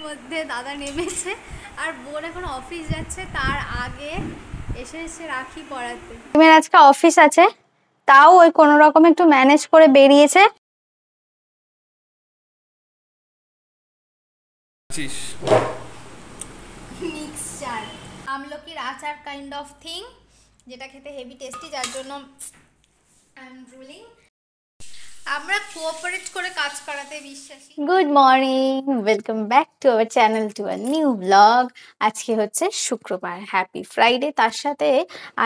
মধ্যে দাদা নেমেছে আর বোন এখন অফিস যাচ্ছে, তার আগে এসে রাখি পরাতে। মেয়ের আজকে অফিস আছে, তাও ওই কোনো রকম একটু ম্যানেজ করে বেরিয়েছে। মিক্সচার আমলকির আচার কাইন্ড অফ থিং, যেটা খেতে হেভি টেস্টি, যার জন্য আই এম রুলিং। আমরা কোঅপারেট করে কাজ করাতে বিশ্বাসী। Good morning, welcome back to our channel, to a new blog. আজকে হচ্ছে শুক্রবার, হ্যাপি ফ্রাইডে। তার সাথে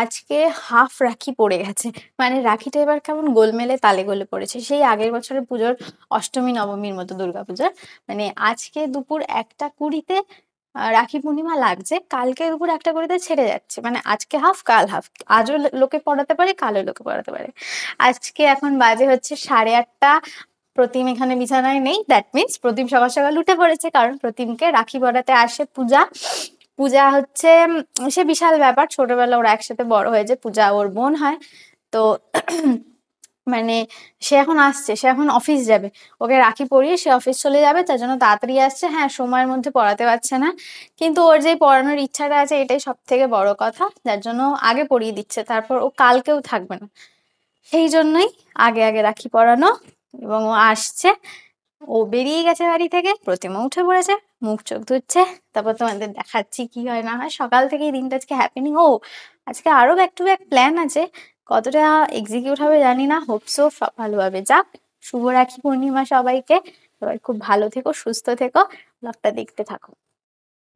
আজকে হাফ রাখি পড়ে গেছে, মানে রাখিটা এবার কেমন গোলমেলে তালে গোলে পড়েছে, সেই আগের বছরের পুজোর অষ্টমী নবমীর মতো, দুর্গাপুজোর। মানে আজকে দুপুর 1টা 20-তে রাখি পূর্ণিমা লাগছে, কালকে দুপুর 1টা 20-তে ছেড়ে যাচ্ছে। মানে আজকে হাফ, কাল হাফ, আজও লোকে পড়াতে পারে, কালও লোকে পড়াতে পারে। আজকে এখন বাজে হচ্ছে 8:30। প্রতিম এখানে বিছানায় নেই, দ্যাট মিনস প্রতিম সকাল সকাল উঠে পড়েছে, কারণ প্রতিমকে রাখি পরাতে আসে পূজা। পূজা হচ্ছে সে বিশাল ব্যাপার, ছোটবেলা ওরা একসাথে বড় হয়েছে, পূজা ওর বোন হয় তো। মানে সে এখন আসছে, সে এখন অফিস যাবে, ওকে রাখি পরিয়ে সে অফিস চলে যাবে, তার জন্য তাড়াতাড়ি আসছে। হ্যাঁ, সময়ের মধ্যে পড়াতে পারছে না, কিন্তু ওর যে পড়ানোর ইচ্ছাটা আছে এটাই সব থেকে বড় কথা, যার জন্য আগে পড়িয়ে দিচ্ছে। তারপর ও কালকেও থাকবে না, সেই জন্যই আগে আগে রাখি পরানো। এবং ও আসছে, ও বেরিয়ে গেছে বাড়ি থেকে, প্রতিমা উঠে পড়েছে, মুখ চোখ ধুচ্ছে। তারপর তোমাদের দেখাচ্ছি কি হয় না হয়। সকাল থেকে এই দিনটা আজকে হ্যাপেনিং। ও আজকে আরো ব্যাক টু ব্যাক প্ল্যান আছে, কতটা এক্সিকিউট হবে জানি না, হোপসো সব ভালোভাবে যাক। শুভ রাখি পূর্ণিমা সবাইকে, সবাই খুব ভালো থেকো, সুস্থ থেকো, ব্লগটা দেখতে থাকো।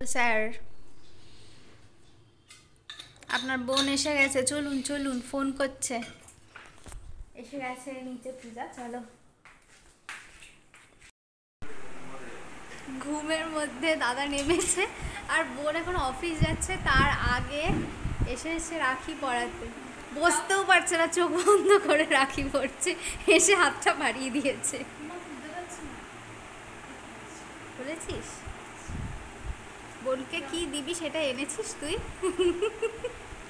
স্যার, আপনার বোন এসে গেছে, চলুন চলুন, ফোন করছে, এসে গেছে নিচে পূজা, চলো। ঘুমের মধ্যে দাদা নেমেছে আর বোন এখন অফিস যাচ্ছে, তার আগে এসে রাখি পরাতে। বসতেও পারছে না, চোখ বন্ধ করে রাখি পড়ছে, এসে হাতটা বাড়িয়ে দিয়েছে। বলেছিস বোনকে কি দিবি সেটা এনেছিস তুই?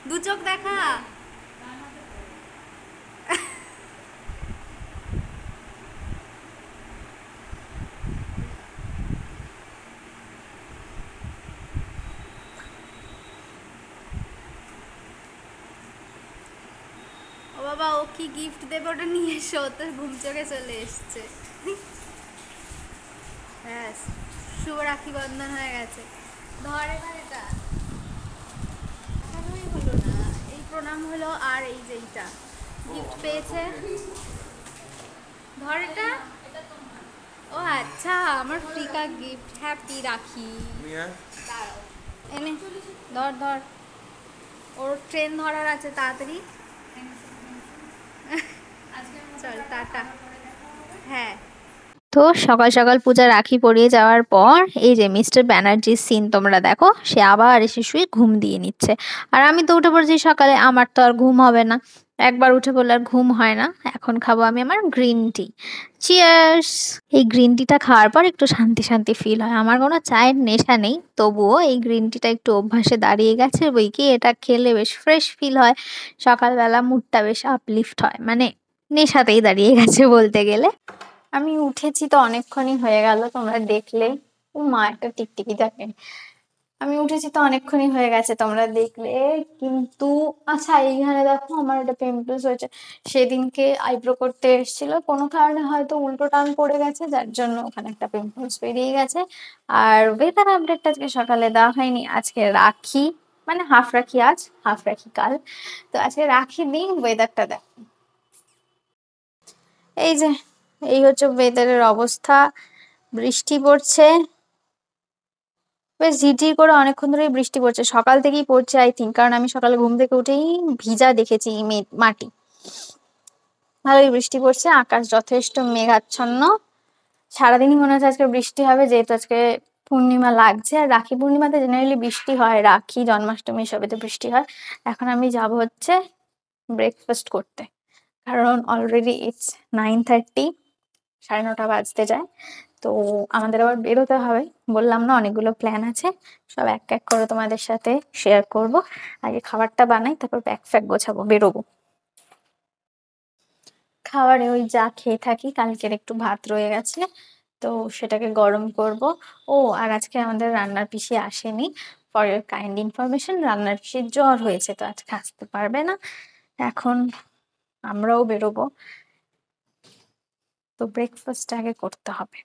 দু চোখ দেখা। ও বাবা, ও কি গিফট দেবে ওটা নিয়ে এসো, তো ঘুম চোখে চলে এসছে। হ্যাঁ, শুভ রাখি বন্ধন হয়ে গেছে। ধর এবার এটা, এখনোই হলো না, এই প্রণাম হলো আর এই যে এইটা গিফট পেয়েছে। ধর এটা। ও আচ্ছা, আমার ফ্রিকা গিফট, হ্যাপি রাখি। দাঁড়াও, এনে ধর ধর, ওর ট্রেন ধরার আছে, তাড়াতাড়ি চল, টাটা। হ্যাঁ, তো সকাল সকাল পূজা রাখি পরিয়ে যাওয়ার পর এই যে মিস্টার ব্যানার্জির সিন তোমরা দেখো, সে আবার এসে শুয়ে ঘুম দিয়ে নিচ্ছে। আর আমি তো উঠে পড়েছি সকালে, আমার তো আর ঘুম হবে না, একবার উঠে পড়লে আর ঘুম হয় না। এখন খাবো আমি আমার গ্রিন টি। চিয়ার্স। এই গ্রিন টিটা খাওয়ার পর একটু শান্তি শান্তি ফিল হয়। আমার কোনো চায়ের নেশা নেই, তবুও এই গ্রিন টিটা একটু অভ্যাসে দাঁড়িয়ে গেছে, বই কি এটা খেলে বেশ ফ্রেশ ফিল হয়, সকালবেলা মুডটা বেশ আপলিফট হয়, মানে নেশাতেই দাঁড়িয়ে গেছে বলতে গেলে। আমি উঠেছি তো অনেকক্ষণই হয়ে গেল, তোমরা দেখলে। ও মা, একটা টিকটিকি দেখে। আমি উঠেছি তো অনেকক্ষণই হয়ে গেছে, তোমরা দেখলে। কিন্তু আচ্ছা, এইখানে দেখো আমার একটা পিম্পলস হয়েছে। সেদিনকে আইব্রো করতে এসেছিল, কোনো কারণে হয়তো উল্টো টান পড়ে গেছে, যার জন্য ওখানে একটা পিম্পলস বেরিয়ে গেছে। আর ওয়েদার আপডেটটা আজকে সকালে দেওয়া হয়নি। আজকে রাখি, মানে হাফ রাখি আজ, হাফ রাখি কাল। তো আজকে রাখি দিন, ওয়েদারটা দেখো। এই যে, এই হচ্ছে ওয়েদারের অবস্থা, বৃষ্টি পড়ছে, বেশ ঝিরঝির করে অনেকক্ষণ ধরেই বৃষ্টি পড়ছে, সকাল থেকেই পড়ছে আই থিঙ্ক, কারণ আমি সকালে ঘুম থেকে উঠেই ভিজা দেখেছি মাটি। ভালোই বৃষ্টি পড়ছে, আকাশ যথেষ্ট মেঘাচ্ছন্ন, সারাদিনই মনে হচ্ছে আজকে বৃষ্টি হবে, যেহেতু আজকে পূর্ণিমা লাগছে। আর রাখি পূর্ণিমাতে জেনারেলি বৃষ্টি হয়, রাখি জন্মাষ্টমী সবেতে বৃষ্টি হয়। এখন আমি যাব হচ্ছে ব্রেকফাস্ট করতে, কারণ অলরেডি ইটস 9:30, 9:30 বাজতে যায়। তো আমাদের আবার বেরোতে হবে, বললাম না অনেকগুলো প্ল্যান আছে, সব এক এক করে তোমাদের সাথে শেয়ার করব। আগে খাবারটা বানাই, তারপর ব্যাগ ফ্যাগ গোছাবো, বেরোবো। খাবারে ওই যা খেয়ে থাকি, কালকের একটু ভাত রয়ে গেছে, তো তো সেটাকে গরম করব। ও আর আজকে আমাদের রান্নার পিসি আসেনি। ফর ইওর কাইন্ড ইনফরমেশন, রান্নার পিসির জ্বর হয়েছে, তো আজকে আসতে পারবে না। এখন আমরাও বেরোবো, তো ব্রেকফাস্ট আগে করতে হবে।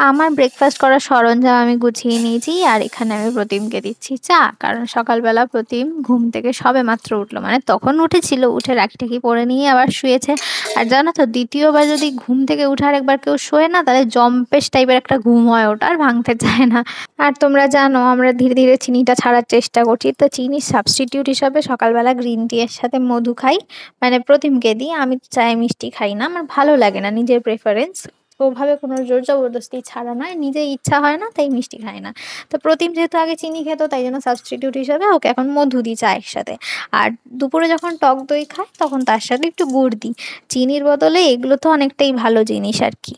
আমার ব্রেকফাস্ট করার সরঞ্জাম আমি গুছিয়ে নিয়েছি, আর এখানে আমি প্রতিমকে দিচ্ছি চা। কারণ সকালবেলা প্রতিম ঘুম থেকে সবে মাত্র উঠলো, মানে তখন উঠেছিল, উঠে রাখি টাকি পরে নিয়ে আবার শুয়েছে। আর জানো তো, দ্বিতীয়বার যদি ঘুম থেকে উঠে আর একবার কেউ শোয় না, তাহলে জম্পেশ টাইপের একটা ঘুম হয়, ওটা আর ভাঙতে চায় না। আর তোমরা জানো আমরা ধীরে ধীরে চিনিটা ছাড়ার চেষ্টা করছি, তো চিনির সাবস্টিটিউট হিসাবে সকালবেলা গ্রিন টি এর সাথে মধু খাই, মানে প্রতিমকে দিই। আমি চায়ে মিষ্টি খাই না, আমার ভালো লাগে না, নিজের প্রেফারেন্স। ওভাবে কোনো জোর জবরদস্তি ছাড়া নয়, নিজে ইচ্ছা হয় না তাই মিষ্টি খায় না। তো প্রতিম যেহেতু আগে চিনি খেত, তাই জন্য সাবস্টিটিউট হিসাবে ওকে এখন মধু দিই চায়ের সাথে। আর দুপুরে যখন টক দই খায় তখন তার সাথে একটু গুড় দিই। চিনির বদলে এগুলো তো অনেকটাই ভালো জিনিস আর কি।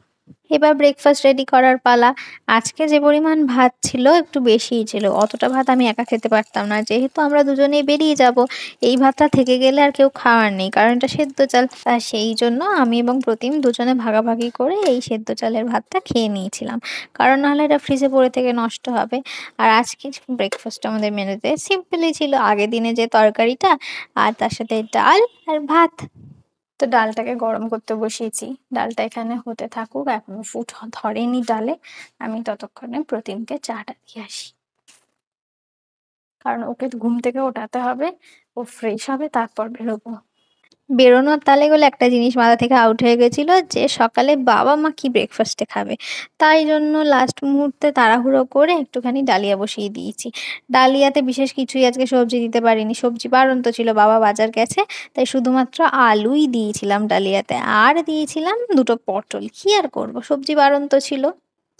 এবার ব্রেকফাস্ট রেডি করার পালা। আজকে যে পরিমাণ ভাত ছিল একটু বেশিই ছিল, অতটা ভাত আমি একা খেতে পারতাম না, যেহেতু আমরা দুজনেই বেরিয়ে যাব। এই ভাতটা থেকে গেলে আর কেউ খাওয়ার নেই, কারণ এটা সেদ্ধ চাল। সেই জন্য আমি এবং প্রতিম দুজনে ভাগাভাগি করে এই সেদ্ধ চালের ভাতটা খেয়ে নিয়েছিলাম, কারণ নাহলে এটা ফ্রিজে পড়ে থেকে নষ্ট হবে। আর আজকে ব্রেকফাস্ট আমাদের মেনুতে সিম্পলই ছিল, আগের দিনে যে তরকারিটা আর তার সাথে ডাল আর ভাত। তো ডালটাকে গরম করতে বসিয়েছি, ডালটা এখানে হতে থাকুক, এখনো ফুট ধরেনি ডালে। আমি ততক্ষণে প্রতিমকে চাটা দিয়ে আসি, কারণ ওকে ঘুম থেকে ওঠাতে হবে, ও ফ্রেশ হবে, তারপর বেরোবো। বেরোনোর তালে গেলে একটা জিনিস মাথা থেকে আউট হয়ে গেছিল, যে সকালে বাবা মা কি ব্রেকফাস্টে খাবে। তাই জন্য লাস্ট মুহূর্তে তাড়াহুড়ো করে একটুখানি ডালিয়া বসিয়ে দিয়েছি। ডালিয়াতে বিশেষ কিছুই আজকে সবজি দিতে পারিনি, সবজি বাড়ন্ত ছিল, বাবা বাজার গেছে, তাই শুধুমাত্র আলুই দিয়েছিলাম ডালিয়াতে, আর দিয়েছিলাম দুটো পটল। কি আর করব, সবজি বাড়ন্ত ছিল।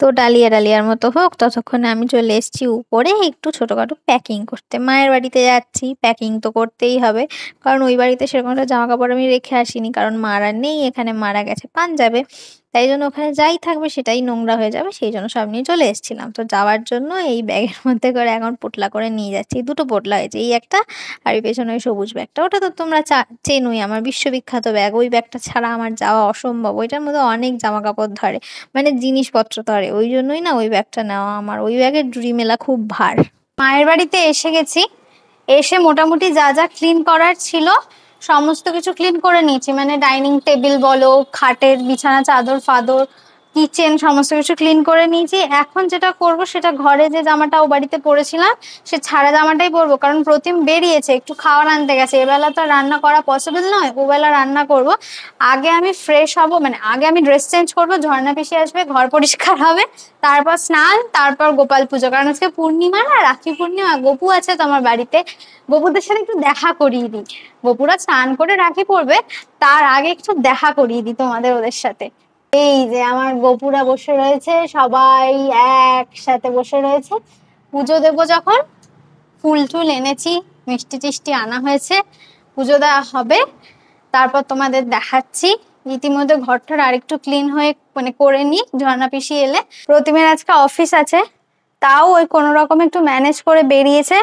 তো ডালিয়া ডালিয়ার মতো হোক, ততক্ষণে আমি চলে এসেছি উপরে একটু ছোটখাটো প্যাকিং করতে। মায়ের বাড়িতে যাচ্ছি, প্যাকিং তো করতেই হবে, কারণ ওই বাড়িতে সেরকম একটা জামা কাপড় আমি রেখে আসিনি, কারণ মারা নেই এখানে, মারা গেছে পাঞ্জাবে। তাই জন্য ওখানে যাই থাকবে সেটাই নোংরা হয়ে যাবে, সেই জন্য সব নিয়ে চলে এসেছিলাম। তো যাওয়ার জন্য এই ব্যাগের মধ্যে করে এখন পোটলা করে নিয়ে যাচ্ছি। দুটো পোটলা হয়েছে, এই একটা আর এই পেছনে ওই সবুজ ব্যাগটা। ওটা তো তোমরা চেনোই, আমার বিশ্ববিখ্যাত ব্যাগ। ওই ব্যাগটা ছাড়া আমার যাওয়া অসম্ভব, ওইটার মধ্যে অনেক জামা কাপড় ধরে, মানে জিনিসপত্র ধরে, ওই জন্যই না ওই ব্যাগটা নেওয়া। আমার ওই ব্যাগের ঝুড়ি মেলা খুব ভার। মায়ের বাড়িতে এসে গেছি, এসে মোটামুটি যা যা ক্লিন করার ছিল সমস্ত কিছু ক্লিন করে নিয়েছি, মানে ডাইনিং টেবিল বলো, খাটের বিছানা চাদর ফাদর, কিচেন, সমস্ত কিছু ক্লিন করে নিয়েছি। এখন যেটা করব সেটা, ঘরে যে জামাটা ও বাড়িতে পরেছিলাম সে ছাড়া জামাটাই পরবো, কারণ প্রতিম বেরিয়েছে একটু খাবার আনতে গেছে, এবেলা তো রান্না করা পসিবল নয়, ওবেলা রান্না করব। আগে আমি ফ্রেশ হব, মানে আগে আমি ড্রেস চেঞ্জ করবো, ঝর্ণা পিসি আসবে, ঘর পরিষ্কার হবে, তারপর স্নান, তারপর গোপাল পুজো, কারণ আজকে পূর্ণিমা না, রাখি পূর্ণিমা। গপু আছে তো আমার বাড়িতে, গপুদের সাথে একটু দেখা করিয়ে দিই। গপুরা স্নান করে রাখি পড়বে, তার আগে একটু দেখা করিয়ে দিই তোমাদের ওদের সাথে। এই যে আমার গপুরা বসে রয়েছে, সবাই একসাথে বসে রয়েছে। পুজো দেবো যখন, ফুল টুল এনেছি, মিষ্টি টিষ্টি আনা হয়েছে, পুজো দেওয়া হবে, তারপর তোমাদের দেখাচ্ছি। ইতিমধ্যে ঘরটার আরেকটু ক্লিন হয়ে মানে করে নি, ঝর্ণা পিসি এলে। প্রতিমের আজকে অফিস আছে, তাও ওই কোনো রকম একটু ম্যানেজ করে বেরিয়েছে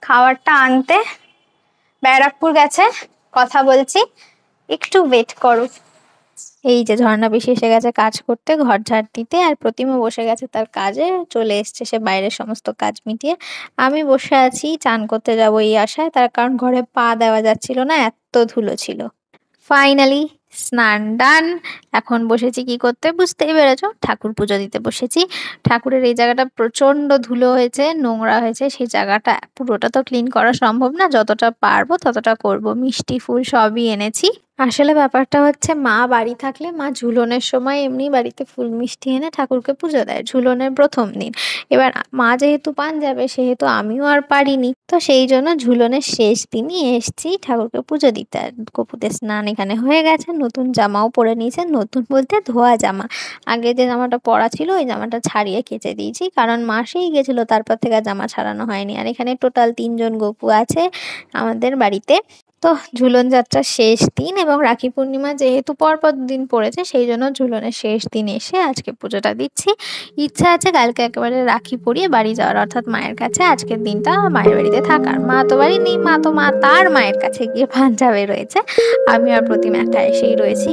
খাবারটা আনতে। ব্যারাকপুর গেছে, কথা বলছি, একটু ওয়েট করো। এই যে ঝর্ণা পিসি এসে গেছে কাজ করতে, ঘর ঝাড় দিতে, আর প্রতিমা বসে গেছে তার কাজে, চলে এসছে সে বাইরের সমস্ত কাজ মিটিয়ে। আমি বসে আছি চান করতে যাবো এই আশায়, তার কারণ ঘরে পা দেওয়া যাচ্ছিল না, এত ধুলো ছিল। ফাইনালি স্নান ডান। এখন বসেছি কি করতে, বুঝতেই পেরেছো, ঠাকুর পুজো দিতে বসেছি। ঠাকুরের এই জায়গাটা প্রচন্ড ধুলো হয়েছে, নোংরা হয়েছে, সেই জায়গাটা পুরোটা তো ক্লিন করা সম্ভব না, যতটা পারবো ততটা করব। মিষ্টি ফুল সবই এনেছি। আসলে ব্যাপারটা হচ্ছে, মা বাড়ি থাকলে মা ঝুলনের সময় এমনি বাড়িতে ফুল মিষ্টি এনে ঠাকুরকে পুজো দেয় ঝুলনের প্রথম দিন। এবার মা যেহেতু পাঞ্জাবে, সেহেতু আমিও আর পারিনি, তো সেই জন্য ঝুলনের শেষ দিনই এসছি ঠাকুরকে পুজো দিতে। আর গপুদের স্নান এখানে হয়ে গেছে, নতুন জামাও পরে নিয়েছে, নতুন বলতে ধোয়া জামা। আগে যে জামাটা পরা ছিল ওই জামাটা ছাড়িয়ে কেচে দিয়েছি, কারণ মাসেই গেছিল, তারপর থেকে আর জামা ছাড়ানো হয়নি। আর এখানে টোটাল 3 জন গপু আছে আমাদের বাড়িতে। তো ঝুলন যাত্রার শেষ দিন এবং রাখি পূর্ণিমা যেহেতু পরপর দিন পড়েছে সেই জন্য ঝুলনের শেষ দিন এসে আজকে পুজোটা দিচ্ছি। ইচ্ছা আছে কালকে একেবারে রাখি পরিয়ে বাড়ি যাওয়ার, অর্থাৎ মায়ের কাছে আজকের দিনটা মায়ের বাড়িতে থাকার। মা তো বাড়ি নেই, মা তো তার মায়ের কাছে গিয়ে পাঞ্জাবে রয়েছে, আমি আর প্রতিমা একা এসেই রয়েছি।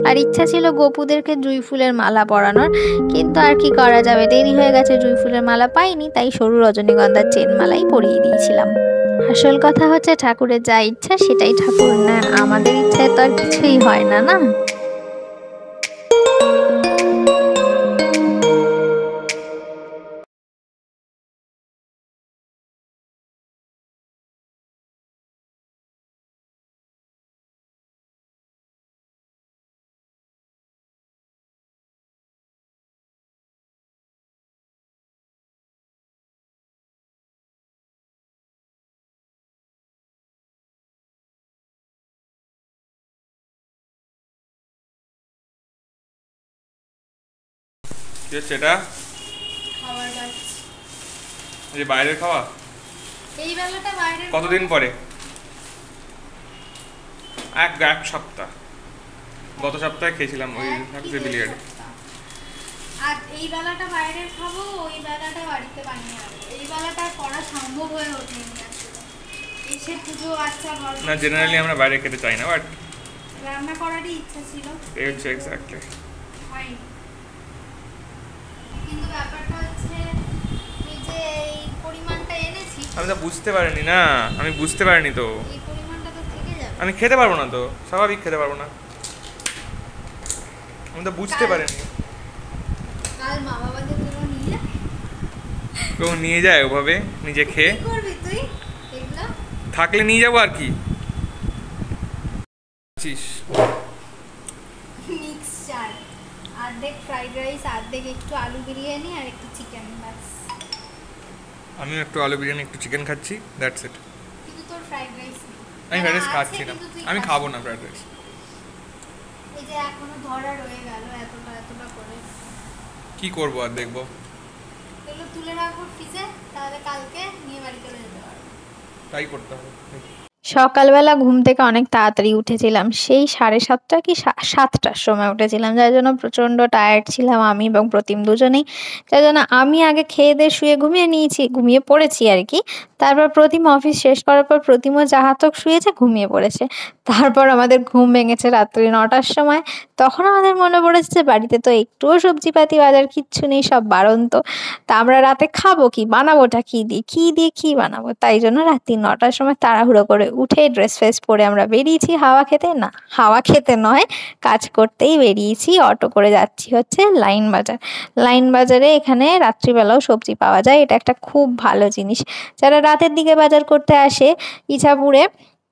আর ইচ্ছা ছিল গোপুদেরকে জুঁই ফুলের মালা পরানোর, কিন্তু আর কি করা যাবে, দেরি হয়ে গেছে, জুঁই ফুলের মালা পাইনি, তাই সরু রজনীগন্ধার চেন মালাই পরিয়ে দিয়েছিলাম। আসল কথা হচ্ছে ঠাকুরের যা ইচ্ছা সেটাই ঠাকুর নেন, আমাদের ইচ্ছায় তো আর কিছুই হয় না, না? কি হচ্ছে এটা? খাবার খাচ্ছি। এই যে বাইরের খাওয়া? এই বেলাটা বাইরে কতদিন পরে? এক সপ্তাহ। গত সপ্তাহে খেয়েছিলাম ওই বিলিয়ার্ডে। আর এই বেলাটা বাইরে খাবো, ওই বেলাটা বাড়িতে বানিয়ে খাবো। এই বেলাটা করা সম্ভব হয়ে ওঠেনি আসলে। এসে পুজো আচ্ছা না, জেনারেলি আমরা বাইরে খেতে চাই না, বাট রান্না করারই ইচ্ছা ছিল। এই হচ্ছে এক্স্যাক্টলি। হয় কিন্তু ব্যাপারটা হচ্ছে তুই যে এই পরিমাণটা এনেছিস, আমি তো বুঝতে পারিনি না, আমি বুঝতে পারিনি তো। এই পরিমাণটা তো থেকে যাবে। আমি খেতে পারবো না তো, স্বাভাবিক খেতে পারবো না, আমি তো বুঝতে পারিনি। কাল মা বাবাদের জন্য নিয়ে কেউ নিয়ে যায় ওভাবে নিজে খেয়ে? কি করবি তুই এগুলো? থাকলে নিয়ে যাবো আর কি। মিক্সচার, অর্ধেক ফ্রাইড রাইস, অর্ধেক একটু আলু বিরিয়ানি আর একটু চিকেন, ব্যাস। আমি একটু আলু বিরিয়ানি একটু চিকেন খাচ্ছি, দ্যাটস ইট। কিন্তু তোর ফ্রাইড রাইস আমি ফ্রাইড রাইস খাচ্ছি না, আমি খাবো না ফ্রাইড রাইস। এই যে এখনো ধরা রয়ে গেল এতটা এতটা করে। কি করবো আর দেখবো। এগুলো তুলে রাখবো ফ্রিজে, তাহলে কালকে নিয়ে বাড়ি চলে যেতে পারবো। তাই করতে হবে। সকালবেলা ঘুম থেকে অনেক তাড়াতাড়ি উঠেছিলাম, সেই 7:30 কি 7টার সময় উঠেছিলাম, যার জন্য প্রচণ্ড টায়ার্ড ছিলাম আমি এবং প্রতিম দুজনেই। যার জন্য আমি আগে খেয়ে দিয়ে শুয়ে ঘুমিয়ে পড়েছি আর কি। তারপর প্রতিম অফিস শেষ করার পর প্রতিমও জাহাতক শুয়েছে, ঘুমিয়ে পড়েছে। তারপর আমাদের ঘুম ভেঙেছে রাত্রি 9টার সময়। তখন আমাদের মনে পড়েছে যে বাড়িতে তো একটুও সবজিপাতি বাজার কিচ্ছু নেই, সব বাড়ন্ত। তা আমরা রাতে খাবো কি, বানাবোটা কি বানাবো? তাই জন্য রাত্রি 9টার সময় তাড়াহুড়ো করে উঠে ড্রেস ফ্রেস পরে আমরা বেরিয়েছি হাওয়া খেতে, না হাওয়া খেতে নয়, কাজ করতেই বেরিয়েছি। অটো করে যাচ্ছি হচ্ছে লাইন বাজার। লাইন বাজারে এখানে রাত্রিবেলাও সবজি পাওয়া যায়, এটা একটা খুব ভালো জিনিস। যারা রাতের দিকে বাজার করতে আসে ইছাপুরে,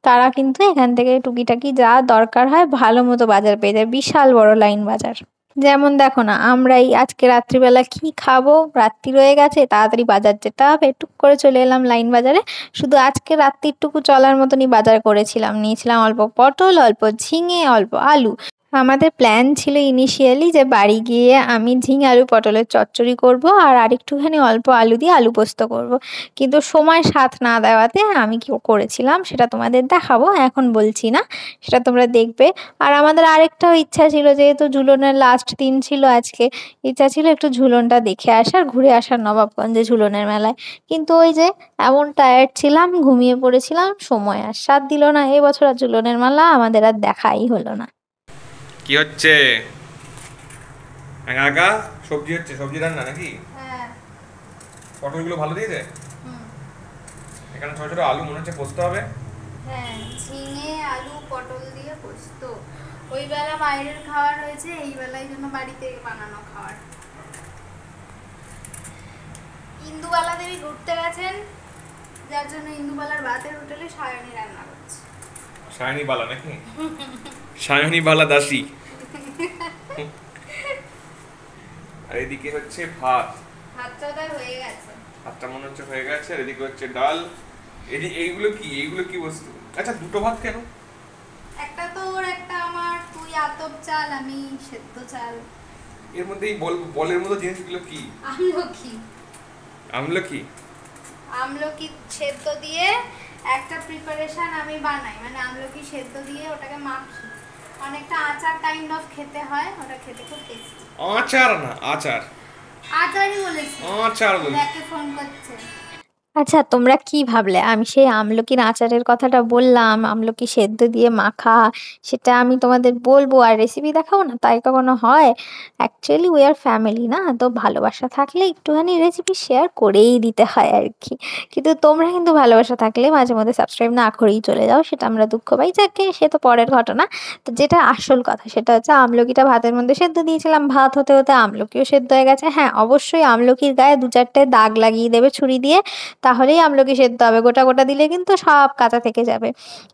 তারা কিন্তু এখান থেকে টুকিটাকি যা দরকার হয় ভালো মতো বাজার পেয়ে যায়, বিশাল বড় লাইন বাজার। যেমন দেখো না, আমরাই আজকে রাত্রিবেলা কি খাবো, রাত্রি রয়ে গেছে, তাড়াতাড়ি বাজার যেতে হবে, টুক করে চলে এলাম লাইন বাজারে। শুধু আজকে রাত্রিটুকু চলার মতনই বাজার করেছিলাম, নিয়েছিলাম অল্প পটল, অল্প ঝিঙে, অল্প আলু। আমাদের প্ল্যান ছিল ইনিশিয়ালি যে বাড়ি গিয়ে আমি ঝিঙে আলু পটলের চচ্চড়ি করব আর আরেকটুখানি অল্প আলু দিয়ে আলু পোস্ত করব, কিন্তু সময় সাথ না দেওয়াতে আমি কি করেছিলাম সেটা তোমাদের দেখাবো, এখন বলছি না, সেটা তোমরা দেখবে। আর আমাদের আরেকটাও ইচ্ছা ছিল, যেহেতু ঝুলনের লাস্ট দিন ছিল আজকে, ইচ্ছা ছিল একটু ঝুলনটা দেখে আসার, ঘুরে আসার নবাবগঞ্জে ঝুলনের মেলায়। কিন্তু ওই যে এমন টায়ার্ড ছিলাম, ঘুমিয়ে পড়েছিলাম, সময় আর সাথ দিল না। এবছর আর ঝুলনের মেলা আমাদের আর দেখাই হলো না। কি হচ্ছে? একা একা সবজি হচ্ছে, সবজি রান্না নাকি? হ্যাঁ। পটলগুলো ভালো দিয়েছে? এখানে ছোট ছোট আলু মনে হচ্ছে পোস্ত হবে। হ্যাঁ, ঝিঙে আলু পটল দিয়ে পোস্ত। ওই বেলা বাইরের খাবার হয়েছে, এই বেলায় জন্য বাড়িতে বানানো খাবার। ইন্দুবালা দেবী ঘুরতে গেছেন, যার জন্য ইন্দুবালার ভাতের হোটেলে সায়নী রান্না করছে। সায়নী বালা নাকি? সায়নী বালা দাসী। আর এদিকে হচ্ছে ভাত। ভাতটা তাই হয়ে গেছে। ভাতটা মনে হচ্ছে হয়ে গেছে, আর এদিকে হচ্ছে ডাল। এইগুলো কি বস্তু? আচ্ছা, দুটো ভাত কেন? একটা তোর, একটা আমার, তুই আতপ চাল, আমি সেদ্ধ চাল। এর মধ্যে এই বলের মতো জিনিসগুলো কি? আমলকি। আমলকি? আমলকি সেদ্ধ দিয়ে একটা প্রিপারেশন আমি বানাই, মানে আমলকি সেদ্ধ দিয়ে ওটাকে মাখি, অনেকটা আচার কাইন্ড অফ খেতে হয়, ওটা খেতে খুব টেস্টি। আচার না আচার, আচারই বলেছি। আচার বলেছি। ব্যাকে ফোন করছে। আচ্ছা, তোমরা কি ভাবলে আমি সেই আমলকির আচারের কথাটা বললাম, আমলকি সেদ্ধ দিয়ে মাখা, সেটা আমি তোমাদের বলবো আর রেসিপি দেখাবো না? তাই কখনো হয়? অ্যাকচুয়ালি উই আর ফ্যামিলি না, তো ভালোবাসা থাকলে একটুখানি রেসিপি শেয়ার করেই দিতে হয় আর কি। কিন্তু তোমরা কিন্তু ভালোবাসা থাকলে মাঝে মধ্যে সাবস্ক্রাইব না করেই চলে যাও, সেটা আমরা দুঃখ পাই। যাকে সে তো পরের ঘটনা। তো যেটা আসল কথা সেটা হচ্ছে আমলকিটা ভাতের মধ্যে সেদ্ধ দিয়েছিলাম, ভাত হতে হতে আমলকিও সেদ্ধ হয়ে গেছে। হ্যাঁ, অবশ্যই আমলকির গায়ে 2-4টে দাগ লাগিয়ে দেবে ছুরি দিয়ে, তাহলেই আমলকি সেদ্ধ হবে। গোটা গোটা দিলে কিন্তু সব কাঁচা থেকে যাবে।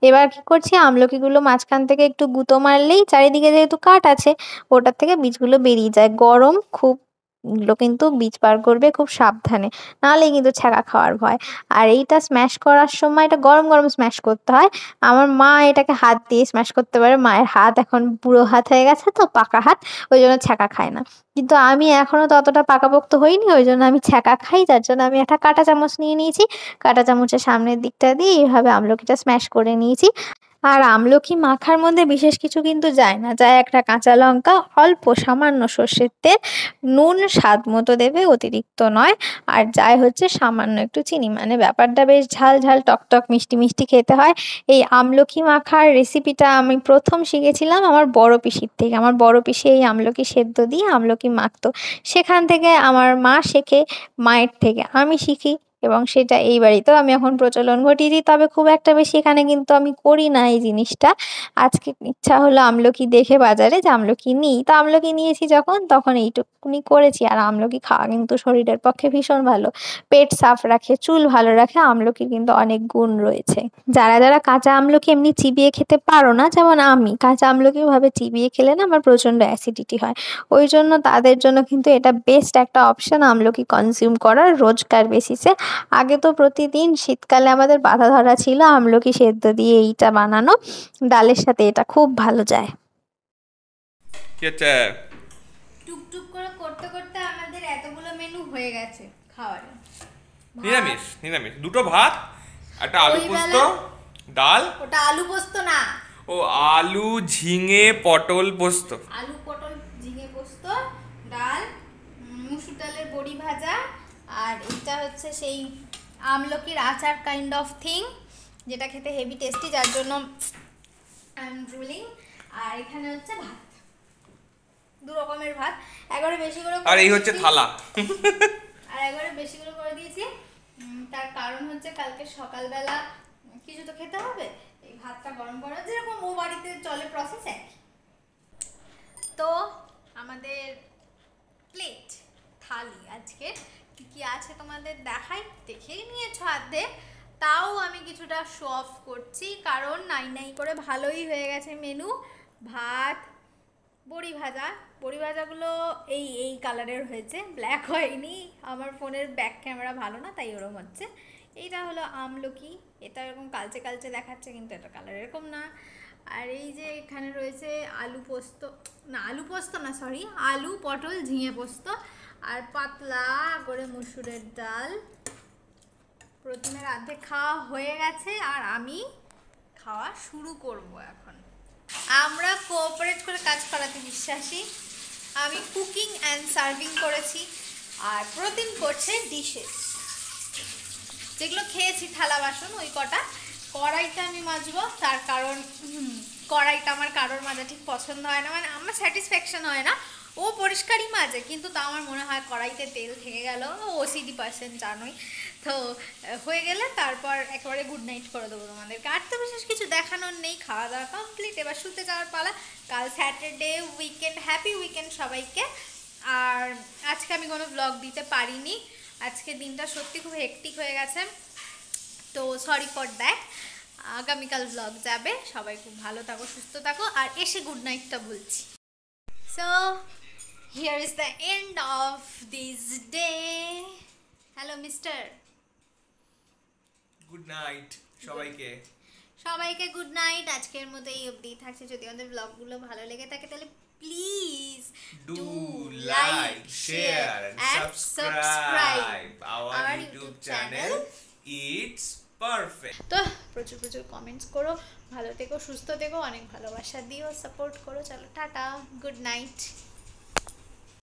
এবার কি করছি, আমলকিগুলো মাঝখান থেকে একটু গুঁতো মারলেই চারিদিকে যেহেতু কাঠ আছে, ওটার থেকে বীজগুলো বেরিয়ে যায়। গরম খুব গুলো কিন্তু বীজ বার করবে খুব সাবধানে, নাহলে কিন্তু ছ্যাঁকা খাওয়ার ভয়। আর এইটা স্ম্যাশ করার সময় এটা গরম গরম স্ম্যাশ করতে হয়। আমার মা এটাকে হাত দিয়ে স্ম্যাশ করতে পারে, মায়ের হাত এখন বুড়ো হাত হয়ে গেছে তো, পাকা হাত, ওই জন্য ছ্যাঁকা খায় না। কিন্তু আমি এখনো ততটা পাকাপোক্ত হইনি, ওই জন্য আমি ছ্যাঁকা খাই। যার জন্য আমি একটা কাঁটা চামচ নিয়ে নিয়েছি, কাঁটা চামচের সামনের দিকটা দিয়ে এইভাবে আমলকিটা স্ম্যাশ করে নিয়েছি। আর আমলকি মাখার মধ্যে বিশেষ কিছু কিন্তু যায় না, যায় একটা কাঁচা লঙ্কা, অল্প সামান্য সর্ষের তেল, নুন স্বাদ মতো দেবে, অতিরিক্ত নয়। আর যায় হচ্ছে সামান্য একটু চিনি, মানে ব্যাপারটা বেশ ঝাল ঝাল টকটক মিষ্টি মিষ্টি খেতে হয়। এই আমলকি মাখার রেসিপিটা আমি প্রথম শিখেছিলাম আমার বড় পিসির থেকে। আমার বড় পিসি এই আমলকি সেদ্ধ দিয়ে আমলকি মাখতো, সেখান থেকে আমার মা শেখে, মায়ের থেকে আমি শিখি, এবং সেটা এই বাড়িতেও আমি এখন প্রচলন ঘটিয়েছি। তবে খুব একটা বেশি এখানে কিন্তু আমি করি না এই জিনিসটা। আজকে ইচ্ছা হলো আমলকি দেখে বাজারে যে আমলকি নিই, তো আমলকি নিয়েছি যখন, তখন এইটুকুনি করেছি। আর আমলকি খাওয়া কিন্তু শরীরের পক্ষে ভীষণ ভালো, পেট সাফ রাখে, চুল ভালো রাখে, আমলকির কিন্তু অনেক গুণ রয়েছে। যারা যারা কাঁচা আমলকি এমনি চিবিয়ে খেতে পারো না, যেমন আমি কাঁচা আমলকি ভাবে চিবিয়ে খেলে না আমার প্রচণ্ড অ্যাসিডিটি হয়, ওই জন্য তাদের জন্য কিন্তু এটা বেস্ট একটা অপশন আমলকি কনজিউম করার রোজকার বেসিসে। আগে তো প্রতিদিন শীতকালে আমাদের বাঁধা ধরা ছিল আমলকি সেদ্ধ দিয়ে এইটা বানানো, ডালের সাথে এটা খুব ভালো যায়। কি হচ্ছে? টুকটুক করে করতে করতে আমাদের এতগুলো মেনু হয়ে গেছে খাওয়ার। নিরামিষ, নিরামিষ দুটো ভাত, একটা আলু ওই পোস্ত, বেলা- ডাল। ওটা আলু পোস্ত না, ও আলু ঝিঙে পটল পোস্ত। আলু পটল ঝিঙে পোস্ত, ডাল, মুসুর ডালের বড়ি ভাজা, আর এটা হচ্ছে সেই আমলকির আচার কাইন্ড অফ থিং, যেটা খেতে হেভি টেস্টি, যার জন্য আই এম ড্রুলিং। আর এখানে হচ্ছে ভাত, দু রকমের ভাত, একবারে বেশি করে আর এই হচ্ছে দিয়েছি। থালা। আর একবারে বেশি করে করে দিয়েছি, তার কারণ হচ্ছে কালকে সকালবেলা কিছু তো খেতে হবে, এই ভাতটা গরম করা যেরকম ও বাড়িতে চলে প্রসেস একই। তো আমাদের প্লেট থালি আজকে কি কি আছে তোমাদের দেখাই, দেখেই নিয়েছো আধে, তাও আমি কিছুটা শো অফ করছি, কারণ নাই নাই করে ভালোই হয়ে গেছে মেনু। ভাত, বড়ি ভাজা, বড়ি ভাজাগুলো এই এই কালারের হয়েছে, ব্ল্যাক হয়নি, আমার ফোনের ব্যাক ক্যামেরা ভালো না তাই ওরকম হচ্ছে। এইটা হলো আমলকি, এটা এরকম কালচে কালচে দেখাচ্ছে কিন্তু এটা কালার এরকম না। আর এই যে এখানে রয়েছে আলু পোস্ত, না আলু পোস্ত না সরি, আলু পটল ঝিঙে পোস্ত, আর পাতলা করে মুসুরের ডাল। প্রথমের অর্ধেক খাওয়া হয়ে গেছে আর আমি খাওয়া শুরু করব এখন। আমরা কোঅপারেট করে কাজ করাতে বিশ্বাসী। আমি কুকিং অ্যান্ড সার্ভিং করেছি, আর প্রতিদিন করছে ডিশেস, যেগুলো খেয়েছি থালা বাসন ওই কটা। কড়াইটা আমি মাজবো, তার কারণ কড়াইটা আমার কারোর মাজা ঠিক পছন্দ হয় না, মানে আমার স্যাটিসফ্যাকশন হয় না। ও পরিষ্কারই মাজে, কিন্তু তা আমার মনে হয় কড়াইতে তেল থেকে গেল, ওসিডি পার্সেন্ট জানোই তো। হয়ে গেলে তারপর একেবারে গুড নাইট করে দেবো তোমাদেরকে। আর তো বিশেষ কিছু দেখানোর নেই, খাওয়া দাওয়া কমপ্লিট, এবার শুতে যাওয়ার পালা। কাল স্যাটারডে, উইকেন্ড, হ্যাপি উইকেন্ড সবাইকে। আর আজকে আমি কোনো ব্লগ দিতে পারিনি, আজকে দিনটা সত্যি খুব হেক্টিক হয়ে গেছে, তো সরি ফর দ্যাট। আগামীকাল ব্লগ যাবে, সবাই খুব ভালো থাকো, সুস্থ থাকো, আর এসে গুড নাইটটা বলছি। So here is the end of this day. Hello mister, good night সবাইকে। সবাইকে গুড নাইট। আজকের মতো এই অবধি থাকছে। যদি আমাদের ব্লগগুলো ভালো লেগে থাকে তাহলে please Do like, share and subscribe our YouTube channel. It's perfect. তো প্রচুর প্রচুর কমেন্টস করো, ভালো থেকো, সুস্থ থেকো, অনেক ভালোবাসা দিও, সাপোর্ট করো। চলো টাটা, গুড নাইট।